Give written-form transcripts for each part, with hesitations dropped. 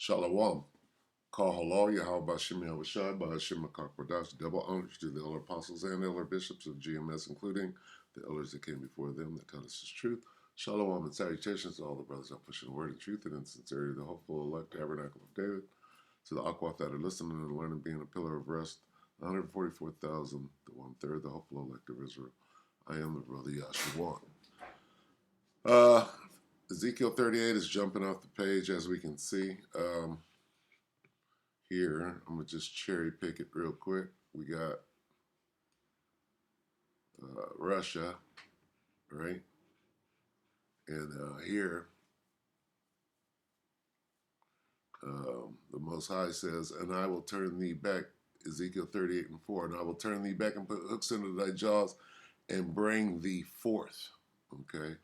Shalom. Call halal Yahweh Bashim Yahushai Bashim Makakwadash. Double honors to the elder apostles and elder bishops of GMS, including the elders that came before them that tell us the truth. Shalom and salutations to all the brothers that pushing the word of truth and in sincerity, the hopeful elect tabernacle of David. To the Aquath that are listening and learning, being a pillar of rest. 144,000, the 1/3, the hopeful elect of Israel. I am the brother Yahshua. Ezekiel 38 is jumping off the page, as we can see. Here, I'm going to just cherry pick it real quick. We got Russia, right? And here, the Most High says, and I will turn thee back, Ezekiel 38:4, and I will turn thee back and put hooks into thy jaws and bring thee forth. Okay?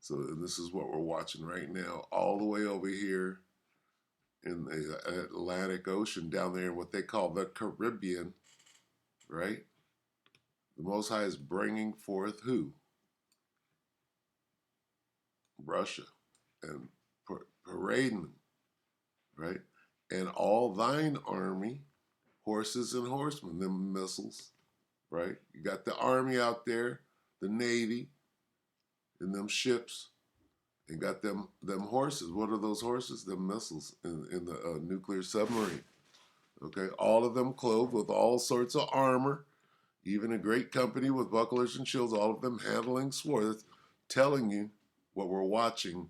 So and this is what we're watching right now, all the way over here in the Atlantic Ocean, down there in what they call the Caribbean, right? The Most High is bringing forth who? Russia, and parading them, right? And all thine army, horses and horsemen, them missiles, right? You got the army out there, the navy, and them ships, and got them horses. What are those horses? Them missiles in the nuclear submarine. Okay, all of them clothed with all sorts of armor, even a great company with bucklers and shields, all of them handling swords, telling you what we're watching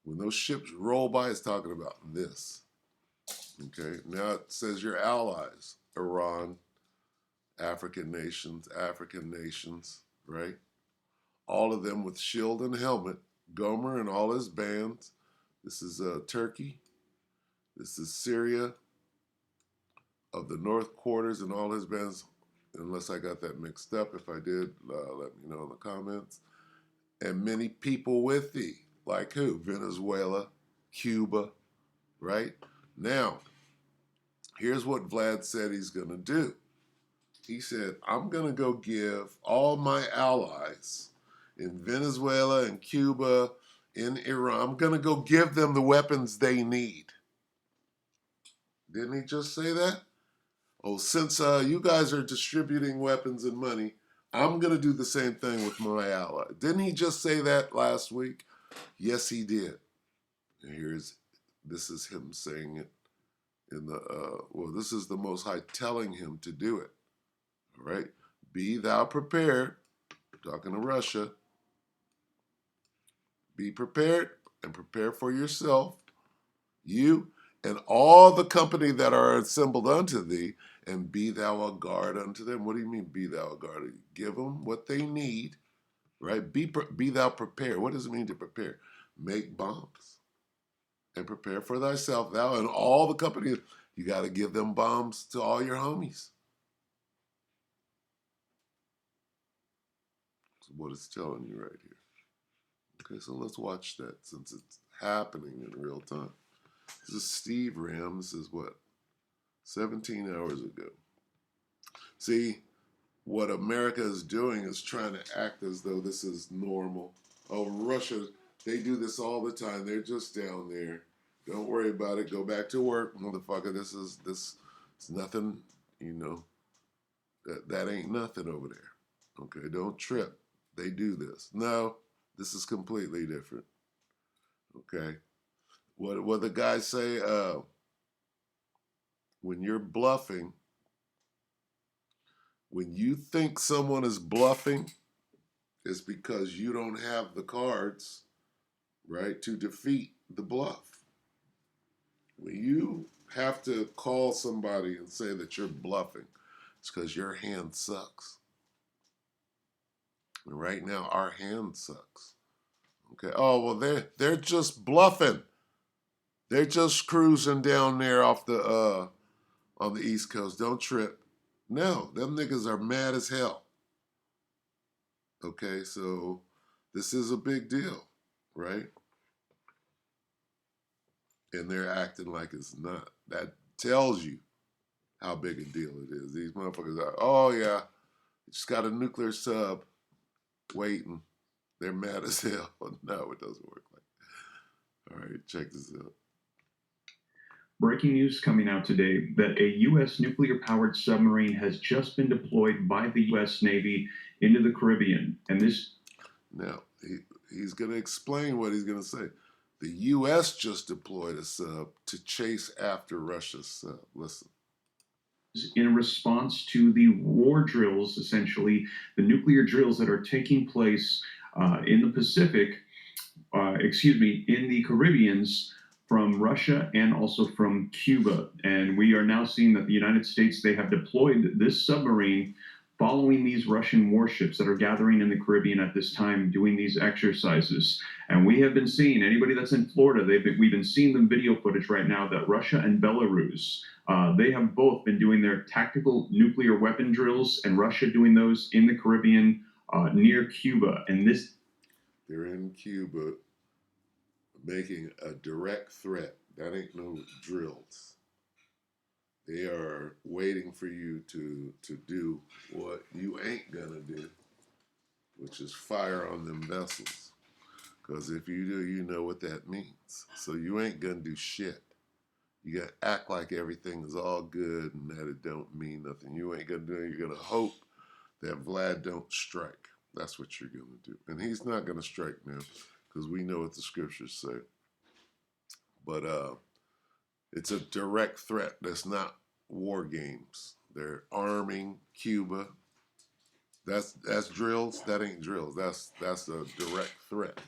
when those ships roll by. It's talking about this. Okay, now it says your allies, Iran, African nations, right? All of them with shield and helmet. Gomer and all his bands. This is Turkey. This is Syria of the North Quarters and all his bands. Unless I got that mixed up. If I did, let me know in the comments. And many people with thee. Like who? Venezuela, Cuba, right? Now, here's what Vlad said he's going to do. He said, I'm going to go give all my allies in Venezuela and Cuba, in Iran, I'm going to go give them the weapons they need. Didn't he just say that? Oh, since you guys are distributing weapons and money, I'm going to do the same thing with my ally. Didn't he just say that last week? Yes, he did. And this is him saying it in the, this is the Most High telling him to do it. All right? Be thou prepared, talking to Russia. Be prepared and prepare for yourself, you and all the company that are assembled unto thee, and be thou a guard unto them. What do you mean, be thou a guard? Give them what they need, right? Be thou prepared. What does it mean to prepare? Make bombs and prepare for thyself, thou and all the company. You got to give them bombs to all your homies. That's what it's telling you right here. Okay, so let's watch that since it's happening in real time. This is Steve Ram. This is what? 17 hours ago. See, what America is doing is trying to act as though this is normal. Oh, Russia, they do this all the time. They're just down there. Don't worry about it. Go back to work, motherfucker. This is nothing, you know. That ain't nothing over there. Okay, don't trip. They do this. No, this is completely different. Okay. What the guys say, when you're bluffing, when you think someone is bluffing, it's because you don't have the cards, right, to defeat the bluff. When you have to call somebody and say that you're bluffing, it's because your hand sucks. And right now, our hand sucks. Okay. Oh well, they're just bluffing. They're just cruising down there off the on the East Coast. Don't trip. No, them niggas are mad as hell. Okay, so this is a big deal, right? And they're acting like it's not. That tells you how big a deal it is. These motherfuckers are, oh yeah, just got a nuclear sub waiting. They're mad as hell. No, it doesn't work like that. All right, check this out. Breaking news coming out today that a U.S. nuclear-powered submarine has just been deployed by the U.S. Navy into the Caribbean. And this Now, he's going to explain what he's going to say. The U.S. just deployed a sub to chase after Russia's sub. Listen. is in response to the war drills, essentially, the nuclear drills that are taking place in the Pacific, in the Caribbeans, from Russia and also from Cuba. And we are now seeing that the United States, they have deployed this submarine following these Russian warships that are gathering in the Caribbean at this time, doing these exercises. And we have been seeing, anybody that's in Florida, we've been seeing the video footage right now that Russia and Belarus, they have both been doing their tactical nuclear weapon drills, and Russia doing those in the Caribbean near Cuba. And this, they're in Cuba making a direct threat. That ain't no drills. They are waiting for you to do what you ain't gonna do, which is fire on them vessels. Because if you do, you know what that means. So you ain't gonna do shit. You gotta act like everything is all good and that it don't mean nothing. You ain't gonna do it. You're gonna hope that Vlad don't strike. That's what you're gonna do. And he's not gonna strike now, because we know what the scriptures say. But it's a direct threat. That's not war games. They're arming Cuba. That's drills. That ain't drills. That's a direct threat.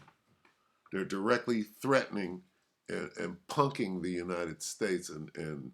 They're directly threatening and punking the United States and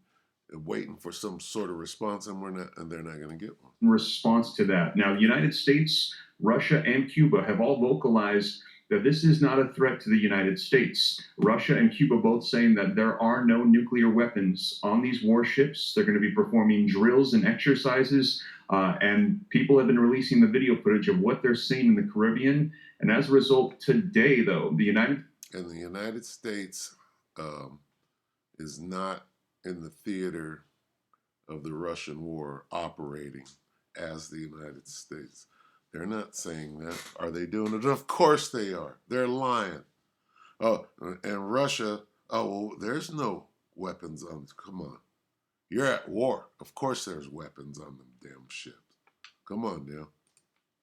waiting for some sort of response, and they're not going to get one. in response to that, now the United States, Russia, and Cuba have all vocalized that this is not a threat to the United States. Russia and Cuba both saying that there are no nuclear weapons on these warships. They're going to be performing drills and exercises, and people have been releasing the video footage of what they're seeing in the Caribbean. And as a result, today, though, the United States is not in the theater of the Russian war operating as the United States. They're not saying that. Are they doing it? Of course they are. They're lying. Oh, and Russia, oh, well, there's no weapons on, come on. You're at war. Of course there's weapons on them damn ships. Come on now.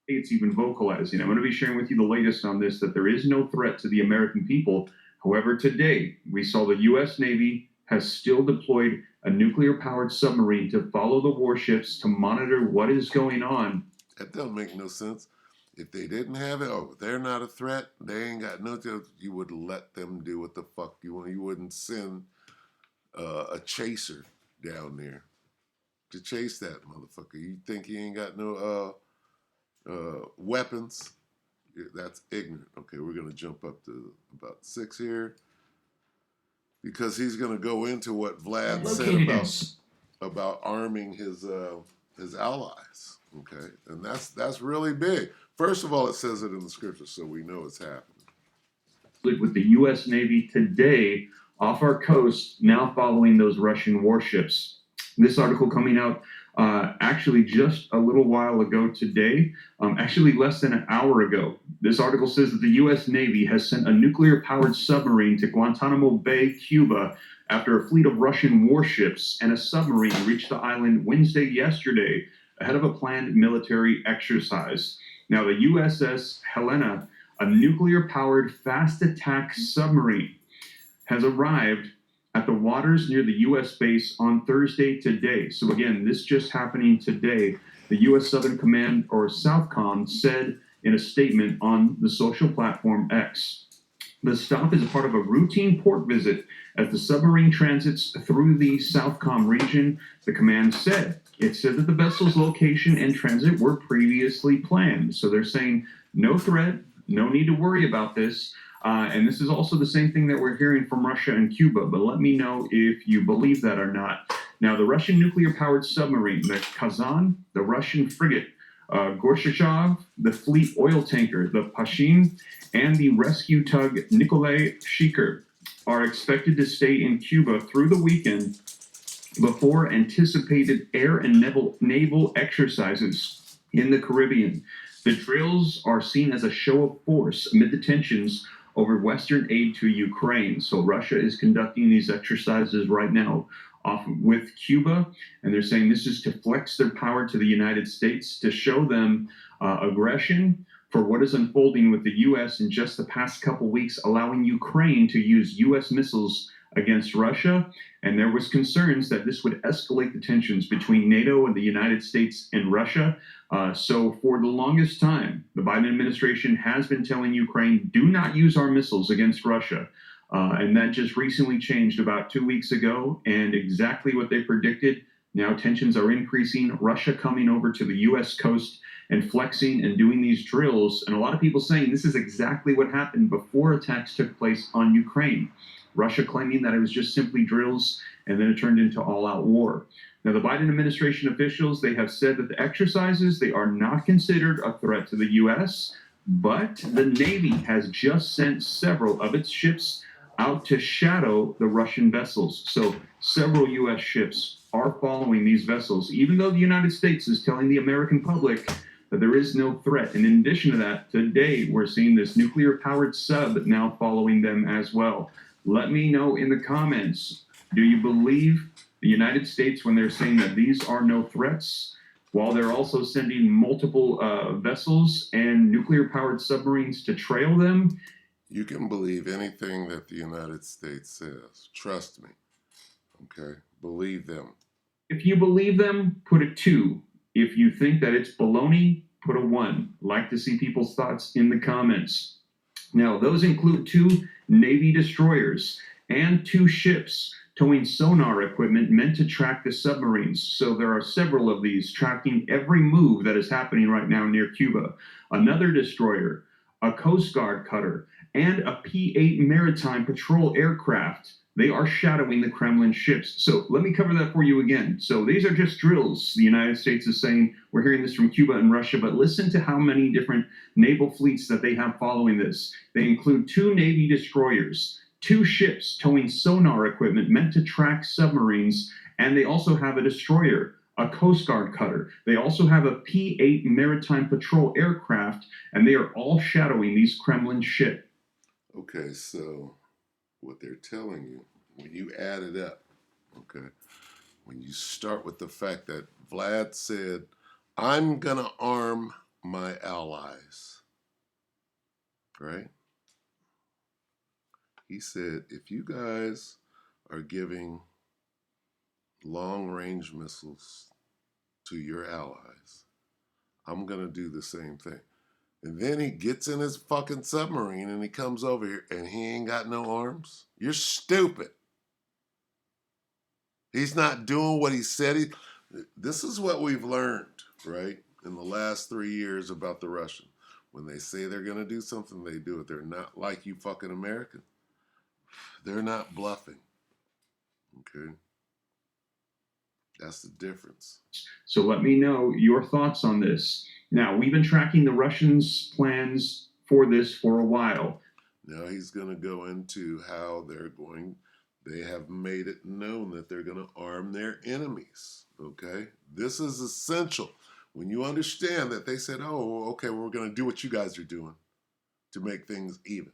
States even vocalizing. I'm going to be sharing with you the latest on this, that there is no threat to the American people. However, today we saw the U.S. Navy has still deployed a nuclear-powered submarine to follow the warships to monitor what is going on. That doesn't make no sense. If they didn't have it, oh, they're not a threat, they ain't got no, you would let them do what the fuck you want. You wouldn't send a chaser down there to chase that motherfucker. You think he ain't got no weapons? That's ignorant. Okay, we're going to jump up to about 6 here, because he's going to go into what Vlad said about arming his allies. Okay, and that's really big. First of all, it says it in the scripture, so we know it's happening. With the U.S. Navy today off our coast, now following those Russian warships. This article coming out actually just a little while ago today, actually less than an hour ago. This article says that the U.S. Navy has sent a nuclear-powered submarine to Guantanamo Bay, Cuba, after a fleet of Russian warships and a submarine reached the island Wednesday yesterday ahead of a planned military exercise. Now, the USS Helena, a nuclear-powered fast-attack submarine, has arrived at the waters near the U.S. base on Thursday today. So again, this just happening today. The U.S. Southern Command, or SOUTHCOM, said in a statement on the social platform X. The stop is a part of a routine port visit as the submarine transits through the SOUTHCOM region, the command said. It said that the vessel's location and transit were previously planned. So they're saying no threat, no need to worry about this. And this is also the same thing that we're hearing from Russia and Cuba, but let me know if you believe that or not. Now, the Russian nuclear-powered submarine, the Kazan, the Russian frigate, Gorbachev, the fleet oil tanker, the Pashin, and the rescue tug Nikolai Shiker are expected to stay in Cuba through the weekend before anticipated air and naval exercises in the Caribbean. The drills are seen as a show of force amid the tensions over Western aid to Ukraine. So Russia is conducting these exercises right now off with Cuba, and they're saying this is to flex their power to the United States, to show them aggression for what is unfolding with the U.S. in just the past couple weeks, allowing Ukraine to use U.S. missiles against Russia. And there was concerns that this would escalate the tensions between NATO and the United States and Russia. So for the longest time, the Biden administration has been telling Ukraine, do not use our missiles against Russia. And that just recently changed about 2 weeks ago, and exactly what they predicted. Now tensions are increasing, Russia coming over to the U.S. coast and flexing and doing these drills. And a lot of people saying this is exactly what happened before attacks took place on Ukraine. Russia claiming that it was just simply drills, and then it turned into all-out war. Now, the Biden administration officials, they have said that the exercises, they are not considered a threat to the U.S., but the Navy has just sent several of its ships out to shadow the Russian vessels. So several U.S. ships are following these vessels, even though the United States is telling the American public that there is no threat. And in addition to that, today we're seeing this nuclear-powered sub now following them as well. Let me know in the comments, do you believe the United States when they're saying that these are no threats, while they're also sending multiple vessels and nuclear-powered submarines to trail them? You can believe anything that the United States says. Trust me. Okay? Believe them. If you believe them, put a 2. If you think that it's baloney, put a 1. Like to see people's thoughts in the comments. Now, those include 2 Navy destroyers and 2 ships towing sonar equipment meant to track the submarines. So there are several of these tracking every move that is happening right now near Cuba. Another destroyer, a Coast Guard cutter, and a P-8 maritime patrol aircraft. They are shadowing the Kremlin ships. So let me cover that for you again. So these are just drills. The United States is saying, we're hearing this from Cuba and Russia, but listen to how many different naval fleets that they have following this. They include 2 Navy destroyers, 2 ships towing sonar equipment meant to track submarines, and they also have a destroyer, a Coast Guard cutter. They also have a P-8 maritime patrol aircraft, and they are all shadowing these Kremlin ships. Okay, so what they're telling you, when you add it up, okay, when you start with the fact that Vlad said, I'm going to arm my allies, right? He said, if you guys are giving long-range missiles to your allies, I'm going to do the same thing. And then he gets in his fucking submarine and he comes over here and he ain't got no arms. You're stupid. He's not doing what he said. This is what we've learned, right, in the last 3 years about the Russians. When they say they're going to do something, they do it. They're not like you fucking Americans. They're not bluffing. Okay? That's the difference. So let me know your thoughts on this. Now, we've been tracking the Russians' plans for this for a while. Now he's going to go into how they have made it known that they're going to arm their enemies. Okay? This is essential. When you understand that they said, oh, okay, we're going to do what you guys are doing to make things even.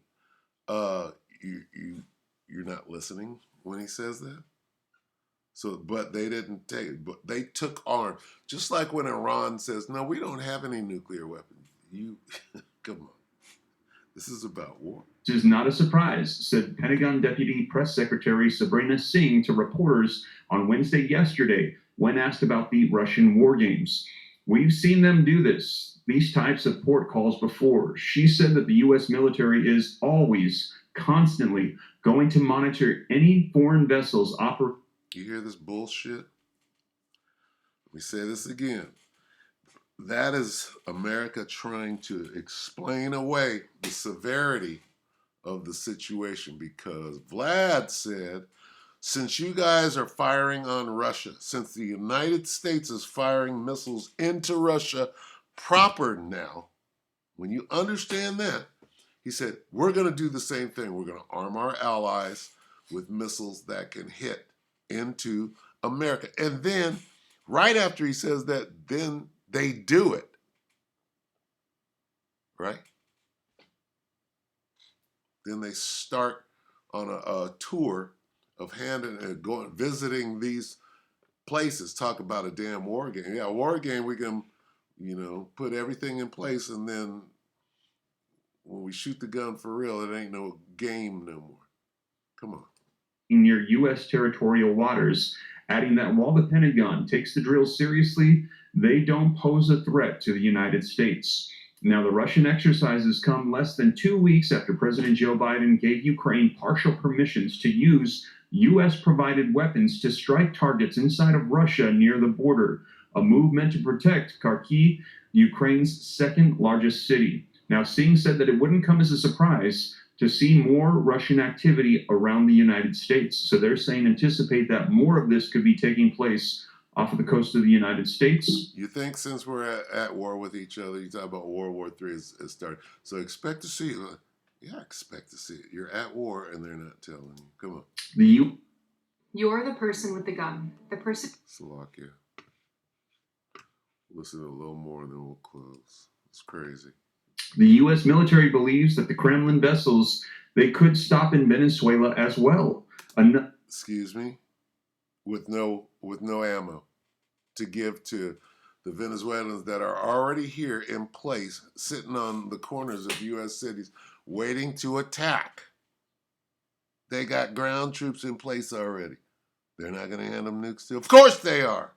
You're not listening when he says that? So, but they didn't take it. But they took arms. Just like when Iran says, no, we don't have any nuclear weapons. Come on. This is about war. This is not a surprise, said Pentagon Deputy Press Secretary Sabrina Singh to reporters on Wednesday yesterday when asked about the Russian war games. We've seen them do these types of port calls before. She said that the U.S. military is always, constantly going to monitor any foreign vessels operating. You hear this bullshit? Let me say this again. That is America trying to explain away the severity of the situation, because Vlad said, since you guys are firing on Russia, since the United States is firing missiles into Russia proper now, when you understand that, he said, we're going to do the same thing. We're going to arm our allies with missiles that can hit into America. And then, right after he says that, then they do it. Right? Then they start on a tour of going visiting these places. Talk about a damn war game. Yeah, a war game. We can, put everything in place, and then when we shoot the gun for real, it ain't no game no more. Come on. Near U.S. territorial waters, adding that while the Pentagon takes the drills seriously, they don't pose a threat to the United States. Now, the Russian exercises come less than 2 weeks after President Joe Biden gave Ukraine partial permissions to use U.S. provided weapons to strike targets inside of Russia near the border, a move meant to protect Kharkiv, Ukraine's second largest city. Now, Singh said that it wouldn't come as a surprise to see more Russian activity around the United States. So they're saying anticipate that more of this could be taking place off of the coast of the United States. You think since we're at war with each other, you talk about World War III is starting. So expect to see it. Yeah, expect to see it. You're at war and they're not telling you. Come on. You're the person with the gun. The person. Slovakia. Listen a little more and then we'll close. It's crazy. The U.S. military believes that the Kremlin vessels, they could stop in Venezuela as well. Excuse me? With no ammo to give to the Venezuelans that are already here in place, sitting on the corners of U.S. cities, waiting to attack. They got ground troops in place already. They're not going to hand them nukes to. Of course they are.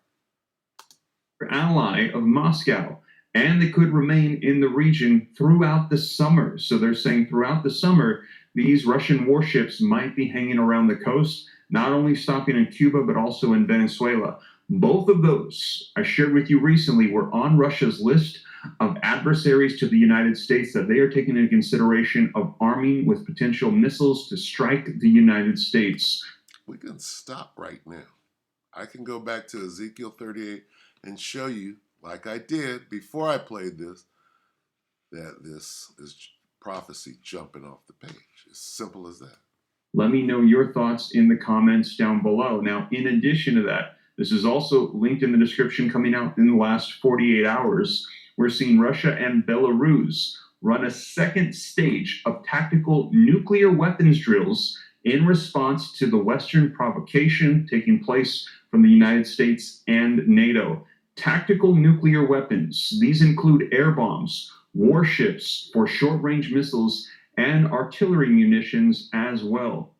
Ally of Moscow. And they could remain in the region throughout the summer. So they're saying throughout the summer, these Russian warships might be hanging around the coast, not only stopping in Cuba, but also in Venezuela. Both of those I shared with you recently were on Russia's list of adversaries to the United States that they are taking into consideration of arming with potential missiles to strike the United States. We can stop right now. I can go back to Ezekiel 38 and show you, like I did before I played this, that this is prophecy jumping off the page. As simple as that. Let me know your thoughts in the comments down below. Now, in addition to that, this is also linked in the description coming out in the last 48 hours. We're seeing Russia and Belarus run a second stage of tactical nuclear weapons drills in response to the Western provocation taking place from the United States and NATO. Tactical nuclear weapons. These include air bombs, warships for short-range missiles, and artillery munitions as well.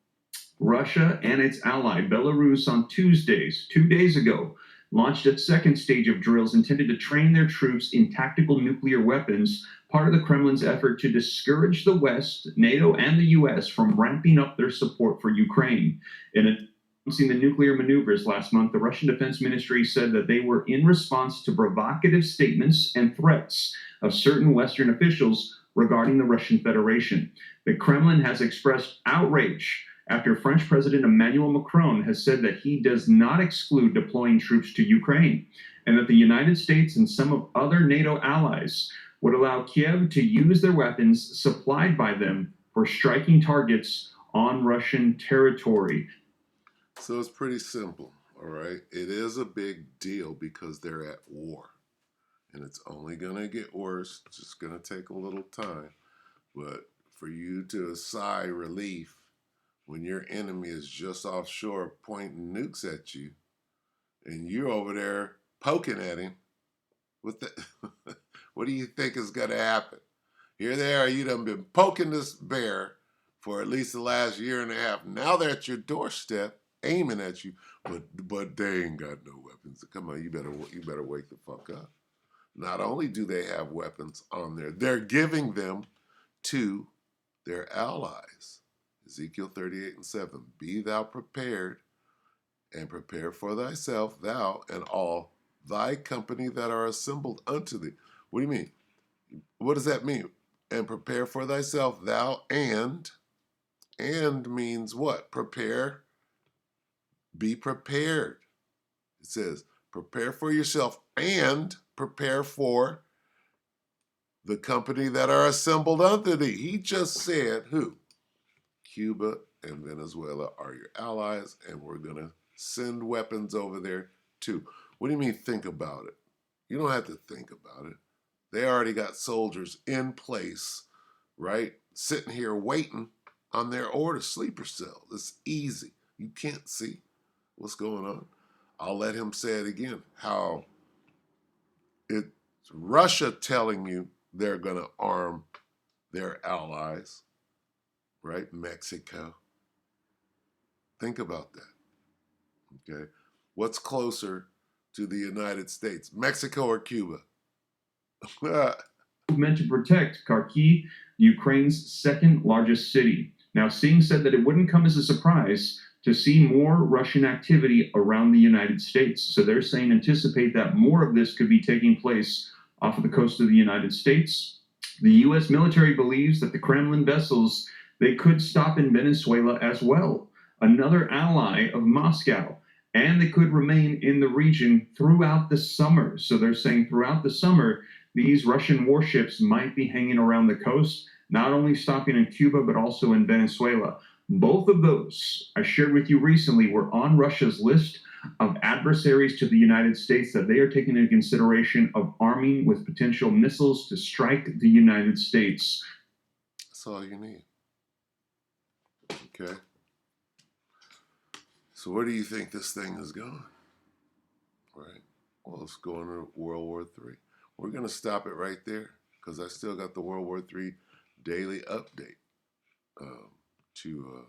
Russia and its ally, Belarus, on Tuesdays, 2 days ago, launched a second stage of drills intended to train their troops in tactical nuclear weapons, part of the Kremlin's effort to discourage the West, NATO, and the U.S. from ramping up their support for Ukraine. In announcing the nuclear maneuvers last month, the Russian Defense Ministry said that they were in response to provocative statements and threats of certain Western officials regarding the Russian Federation. The Kremlin has expressed outrage after French President Emmanuel Macron has said that he does not exclude deploying troops to Ukraine, and that the United States and some of other NATO allies would allow Kiev to use their weapons supplied by them for striking targets on Russian territory. So it's pretty simple, all right? It is a big deal because they're at war. And it's only going to get worse. It's just going to take a little time. But for you to sigh relief when your enemy is just offshore pointing nukes at you and you're over there poking at him, what do you think is going to happen? Here they are, you done been poking this bear for at least the last year and a half. Now they're at your doorstep aiming at you, but they ain't got no weapons. Come on, you better wake the fuck up. Not only do they have weapons on there, they're giving them to their allies. Ezekiel 38:7. Be thou prepared, and prepare for thyself, thou and all thy company that are assembled unto thee. What do you mean? What does that mean? And prepare for thyself, thou and means what? Prepare. Be prepared. It says, prepare for yourself and prepare for the company that are assembled unto thee. He just said who? Cuba and Venezuela are your allies, and we're going to send weapons over there too. What do you mean think about it? You don't have to think about it. They already got soldiers in place, right? Sitting here waiting on their order sleeper cell. It's easy. You can't see what's going on. I'll let him say it again. How it's Russia telling you they're going to arm their allies, right? Mexico. Think about that, okay? What's closer to the United States, Mexico or Cuba? Meant to protect Kharkiv, Ukraine's second largest city. Now, Singh said that it wouldn't come as a surprise to see more Russian activity around the United States. So they're saying anticipate that more of this could be taking place off of the coast of the United States. The U.S. military believes that the Kremlin vessels, they could stop in Venezuela as well, another ally of Moscow, and they could remain in the region throughout the summer. So they're saying throughout the summer, these Russian warships might be hanging around the coast, not only stopping in Cuba, but also in Venezuela. Both of those I shared with you recently were on Russia's list of adversaries to the United States that they are taking into consideration of arming with potential missiles to strike the United States. That's all you need. Okay. So where do you think this thing is going? Right. Well, it's going to World War III. We're going to stop it right there because I still got the World War III daily update to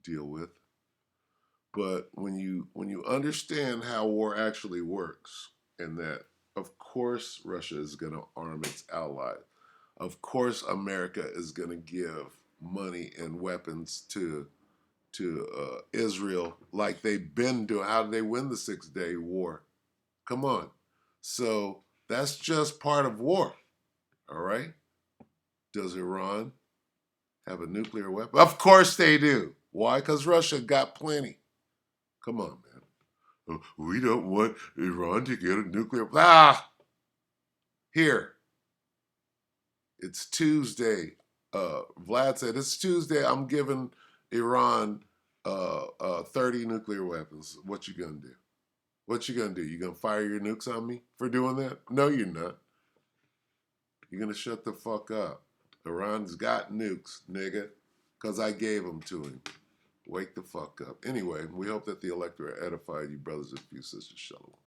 deal with. But when you understand how war actually works, and that of course Russia is going to arm its allies, of course America is going to give money and weapons to Israel like they've been doing. How did they win the 6-day war? Come on. So that's just part of war. All right? Does Iran have a nuclear weapon? Of course they do. Why? Because Russia got plenty. Come on, man. We don't want Iran to get a nuclear. Here. It's Tuesday. Vlad said, it's Tuesday. I'm giving Iran 30 nuclear weapons. What you gonna do? What you gonna do? You gonna fire your nukes on me for doing that? No, you're not. You're gonna shut the fuck up. Iran's got nukes, nigga, because I gave them to him. Wake the fuck up. Anyway, we hope that the electorate edified you, brothers and few sisters. Shalom.